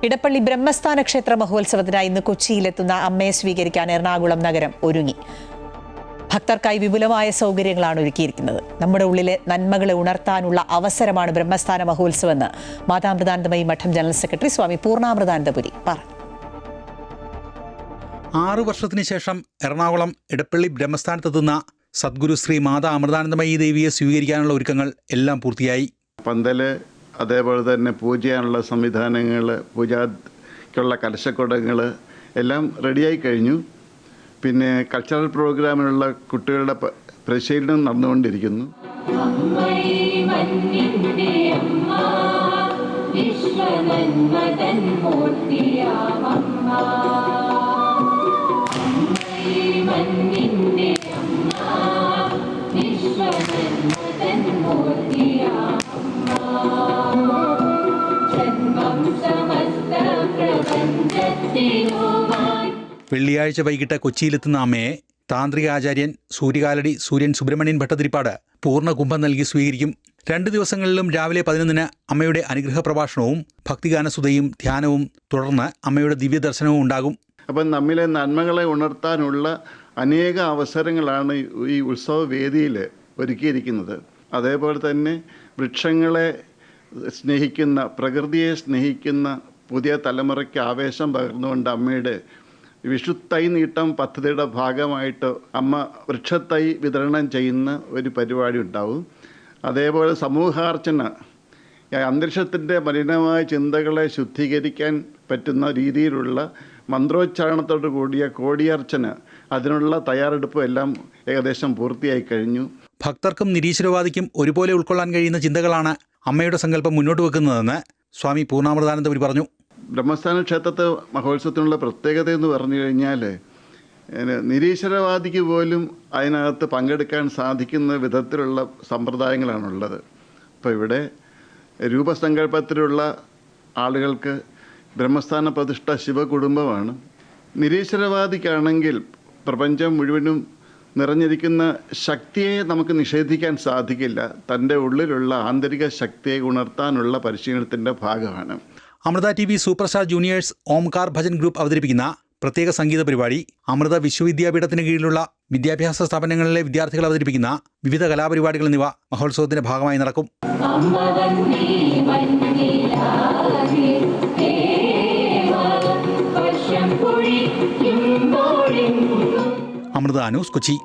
ഇടപ്പള്ളി ബ്രഹ്മസ്ഥാന ക്ഷേത്ര മഹോത്സവത്തിനായി ഇന്ന് കൊച്ചിയിലെത്തുന്ന അമ്മയെ സ്വീകരിക്കാൻ എറണാകുളം നഗരം ഒരുങ്ങി. ഭക്തർക്കായി വിപുലമായ സൗകര്യങ്ങളാണ് ഒരുക്കിയിരിക്കുന്നത്. നമ്മുടെ ഉള്ളിലെ നന്മകളെ ഉണർത്താനുള്ള അവസരമാണ് ബ്രഹ്മസ്ഥാന മഹോത്സവമെന്ന് മാതാമൃതാനന്ദമയി മഠം ജനറൽ സെക്രട്ടറി സ്വാമി പൂർണ്ണാമൃതാനന്ദപുരി പറഞ്ഞു. 6 വർഷത്തിന് ശേഷം എറണാകുളം ഇടപ്പള്ളി ബ്രഹ്മസ്ഥാനത്തെത്തുന്ന സദ്ഗുരു ശ്രീ മാതാ അമൃതാനന്ദമയി ദേവിയെ സ്വീകരിക്കാനുള്ള ഒരുക്കങ്ങൾ എല്ലാം പൂർത്തിയായി. പന്തല്, അതേപോലെ തന്നെ പൂജ ചെയ്യാനുള്ള സംവിധാനങ്ങൾ, പൂജയ്ക്കുള്ള കലശക്കുടങ്ങൾ എല്ലാം റെഡിയായി കഴിഞ്ഞു. പിന്നെ കൾച്ചറൽ പ്രോഗ്രാമിനുള്ള കുട്ടികളുടെ പരിശീലനം നടന്നുകൊണ്ടിരിക്കുന്നു. വെള്ളിയാഴ്ച വൈകിട്ട് കൊച്ചിയിലെത്തുന്ന അമ്മയെ താന്ത്രിക ആചാര്യൻ സൂര്യകാലടി സൂര്യൻ സുബ്രഹ്മണ്യൻ ഭട്ടതിരിപ്പാട് പൂർണ്ണ കുംഭം നൽകി സ്വീകരിക്കും. 2 ദിവസങ്ങളിലും രാവിലെ 11-ന് അമ്മയുടെ അനുഗ്രഹ പ്രഭാഷണവും ഭക്തിഗാനസുധയും ധ്യാനവും തുടർന്ന് അമ്മയുടെ ദിവ്യദർശനവും ഉണ്ടാകും. അപ്പം നമ്മിലെ നന്മകളെ ഉണർത്താനുള്ള അനേക അവസരങ്ങളാണ് ഈ ഉത്സവ വേദിയിൽ ഒരുക്കിയിരിക്കുന്നത്. അതേപോലെ തന്നെ വൃക്ഷങ്ങളെ സ്നേഹിക്കുന്ന, പ്രകൃതിയെ സ്നേഹിക്കുന്ന പുതിയ തലമുറയ്ക്ക് ആവേശം പകർന്നുകൊണ്ട് അമ്മയുടെ വിഷുത്തൈ നീട്ടം പദ്ധതിയുടെ ഭാഗമായിട്ട് അമ്മ വൃക്ഷത്തൈ വിതരണം ചെയ്യുന്ന ഒരു പരിപാടി ഉണ്ടാവും. അതേപോലെ സമൂഹാർച്ചന, അന്തരീക്ഷത്തിൻ്റെ മലിനമായ ചിന്തകളെ ശുദ്ധീകരിക്കാൻ പറ്റുന്ന രീതിയിലുള്ള മന്ത്രോച്ചാരണത്തോടു കൂടിയ കോടിയർച്ചന, അതിനുള്ള തയ്യാറെടുപ്പും എല്ലാം ഏകദേശം പൂർത്തിയായി കഴിഞ്ഞു. ഭക്തർക്കും നിരീശ്വരവാദിക്കും ഒരുപോലെ ഉൾക്കൊള്ളാൻ കഴിയുന്ന ചിന്തകളാണ് അമ്മയുടെ സങ്കല്പം മുന്നോട്ട് വെക്കുന്നതെന്ന് സ്വാമി പൂർണ്ണാമൃതാനന്ദപുരി പറഞ്ഞു. ബ്രഹ്മസ്ഥാന ക്ഷേത്രത്തെ മഹോത്സവത്തിനുള്ള പ്രത്യേകത എന്ന് പറഞ്ഞു കഴിഞ്ഞാൽ നിരീശ്വരവാദിക്ക് പോലും അതിനകത്ത് പങ്കെടുക്കാൻ സാധിക്കുന്ന വിധത്തിലുള്ള സമ്പ്രദായങ്ങളാണുള്ളത്. അപ്പോൾ ഇവിടെ രൂപസങ്കല്പത്തിലുള്ള ആളുകൾക്ക് ബ്രഹ്മസ്ഥാന പ്രതിഷ്ഠ ശിവകുടുംബമാണ്. നിരീശ്വരവാദിക്കാണെങ്കിൽ പ്രപഞ്ചം മുഴുവനും നിറഞ്ഞിരിക്കുന്ന ശക്തിയെ നമുക്ക് നിഷേധിക്കാൻ സാധിക്കില്ല. തൻ്റെ ഉള്ളിലുള്ള ആന്തരിക ശക്തിയെ ഉണർത്താനുള്ള പരിശീലനത്തിൻ്റെ ഭാഗമാണ്. Amrita TV super star juniors Omkar ഭജൻ ഗ്രൂപ്പ് അവതരിപ്പിക്കുന്ന പ്രത്യേക സംഗീത പരിപാടി, അമൃത വിശ്വവിദ്യാപീഠത്തിന് കീഴിലുള്ള വിദ്യാഭ്യാസ സ്ഥാപനങ്ങളിലെ വിദ്യാർത്ഥികൾ അവതരിപ്പിക്കുന്ന വിവിധ കലാപരിപാടികൾ എന്നിവ മഹോത്സവത്തിന്റെ ഭാഗമായി നടക്കും. അമൃത ന്യൂസ്, കൊച്ചി.